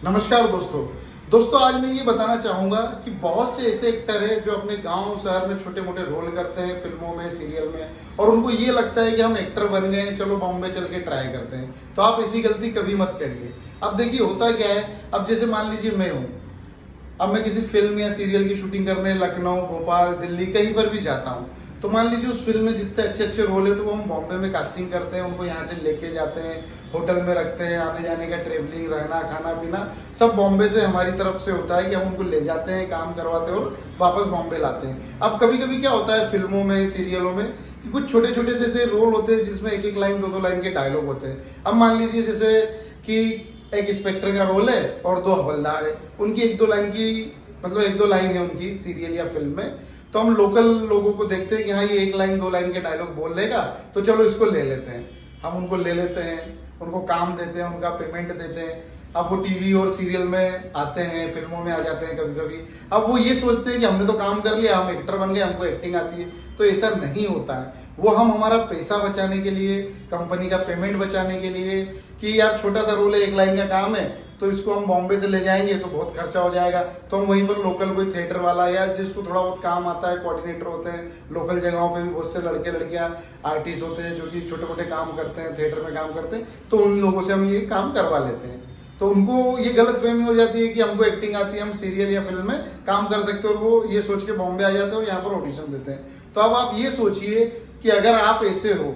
नमस्कार दोस्तों आज मैं ये बताना चाहूँगा कि बहुत से ऐसे एक्टर हैं जो अपने गांव शहर में छोटे मोटे रोल करते हैं फिल्मों में सीरियल में, और उनको ये लगता है कि हम एक्टर बन गए हैं, चलो बॉम्बे चल के ट्राई करते हैं। तो आप ऐसी गलती कभी मत करिए। अब देखिए होता क्या है, अब जैसे मान लीजिए मैं हूँ, अब मैं किसी फिल्म या सीरियल की शूटिंग करने लखनऊ, भोपाल, दिल्ली कहीं पर भी जाता हूँ, तो मान लीजिए उस फिल्म में जितने अच्छे अच्छे रोल है तो वो हम बॉम्बे में कास्टिंग करते हैं, उनको यहाँ से लेके जाते हैं, होटल में रखते हैं, आने जाने का ट्रेवलिंग, रहना खाना पीना सब बॉम्बे से हमारी तरफ से होता है कि हम उनको ले जाते हैं, काम करवाते हैं और वापस बॉम्बे लाते हैं। अब कभी कभी क्या होता है फिल्मों में सीरियलों में कि कुछ छोटे छोटे से ऐसे रोल होते हैं जिसमें एक एक लाइन दो लाइन के डायलॉग होते हैं। अब मान लीजिए जैसे कि एक इंस्पेक्टर का रोल है और दो हवलदार है, उनकी एक दो लाइन की मतलब एक दो लाइन है उनकी सीरियल या फिल्म में, तो हम लोकल लोगों को देखते हैं कि हाँ ये एक लाइन दो लाइन के डायलॉग बोल लेगा तो चलो इसको ले लेते हैं। हम उनको ले लेते हैं, उनको काम देते हैं, उनका पेमेंट देते हैं। अब वो टीवी और सीरियल में आते हैं, फिल्मों में आ जाते हैं कभी कभी। अब वो ये सोचते हैं कि हमने तो काम कर लिया, हम एक्टर बन गए, हमको एक्टिंग आती है। तो ऐसा नहीं होता है। वो हम हमारा पैसा बचाने के लिए, कंपनी का पेमेंट बचाने के लिए कि यार छोटा सा रोल है, एक लाइन का काम है, तो इसको हम बॉम्बे से ले जाएंगे तो बहुत खर्चा हो जाएगा, तो हम वहीं पर लोकल कोई थिएटर वाला या जिसको थोड़ा बहुत काम आता है, कोऑर्डिनेटर होते हैं लोकल जगहों पे भी, बहुत से लड़के लड़कियां आर्टिस्ट होते हैं जो कि छोटे मोटे काम करते हैं, थिएटर में काम करते हैं, तो उन लोगों से हम ये काम करवा लेते हैं। तो उनको ये गलत फहमी हो जाती है कि हमको एक्टिंग आती है, हम सीरियल या फिल्म में काम कर सकते हैं, और वो ये सोच के बॉम्बे आ जाते हैं और यहाँ पर ऑडिशन देते हैं। तो अब आप ये सोचिए कि अगर आप ऐसे हो,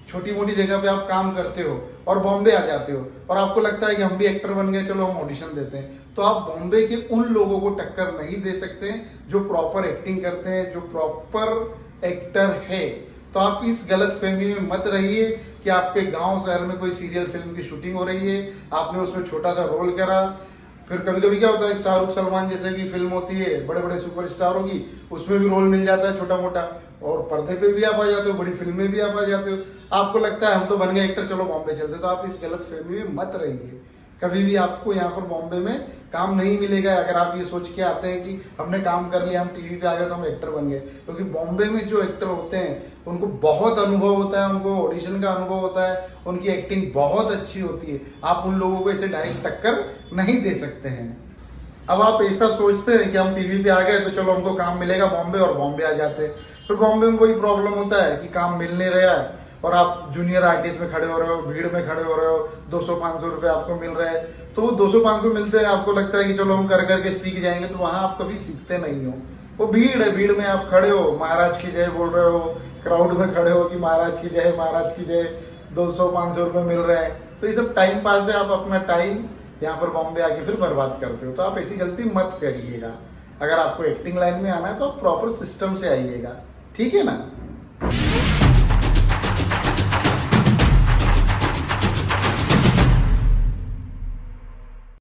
छोटी मोटी जगह पे आप काम करते हो और बॉम्बे आ जाते हो और आपको लगता है कि हम भी एक्टर बन गए, चलो हम ऑडिशन देते हैं, तो आप बॉम्बे के उन लोगों को टक्कर नहीं दे सकते हैं जो प्रॉपर एक्टिंग करते हैं, जो प्रॉपर एक्टर है। तो आप इस गलत फहमी में मत रहिए कि आपके गांव शहर में कोई सीरियल फिल्म की शूटिंग हो रही है, आपने उसमें छोटा सा रोल करा। फिर कभी कभी क्या होता है, शाहरुख सलमान जैसे की फिल्म होती है, बड़े बड़े सुपरस्टारों की, उसमें भी रोल मिल जाता है छोटा मोटा, और पर्दे पे भी आप आ जाते हो, बड़ी फिल्म में भी आप आ जाते हो। आपको लगता है हम तो बन गए एक्टर, चलो बॉम्बे चलते। तो आप इस गलत फहमी में मत रहिए। कभी भी आपको यहाँ पर बॉम्बे में काम नहीं मिलेगा अगर आप ये सोच के आते हैं कि हमने काम कर लिया, हम टीवी पे आ गए तो हम एक्टर बन गए। क्योंकि बॉम्बे में जो एक्टर होते हैं उनको बहुत अनुभव होता है, उनको ऑडिशन का अनुभव होता है, उनकी एक्टिंग बहुत अच्छी होती है। आप उन लोगों को ऐसे डायरेक्ट टक्कर नहीं दे सकते हैं। अब आप ऐसा सोचते हैं कि हम टीवी पे आ गए तो चलो हमको काम मिलेगा बॉम्बे, और बॉम्बे आ जाते हैं। फिर बॉम्बे में वही प्रॉब्लम होता है कि काम मिल नहीं रहा है और आप जूनियर आर्टिस्ट में खड़े हो रहे हो, भीड़ में खड़े हो रहे हो, 200-500 रुपये आपको मिल रहे हैं। तो वो 200-500 मिलते हैं, आपको लगता है कि चलो हम कर करके सीख जाएंगे, तो वहाँ आप कभी सीखते नहीं हो। वो भीड़ है, भीड़ में आप खड़े हो, महाराज की जय बोल रहे हो, क्राउड में खड़े हो कि महाराज की जय, महाराज की जय, 200-500 रुपये मिल रहे हैं। तो ये सब टाइम पास है, आप अपना टाइम यहाँ पर बॉम्बे आके फिर बर्बाद करते हो। तो आप ऐसी गलती मत करिएगा। अगर आपको एक्टिंग लाइन में आना है तो आप प्रॉपर सिस्टम से आइएगा, ठीक है ना।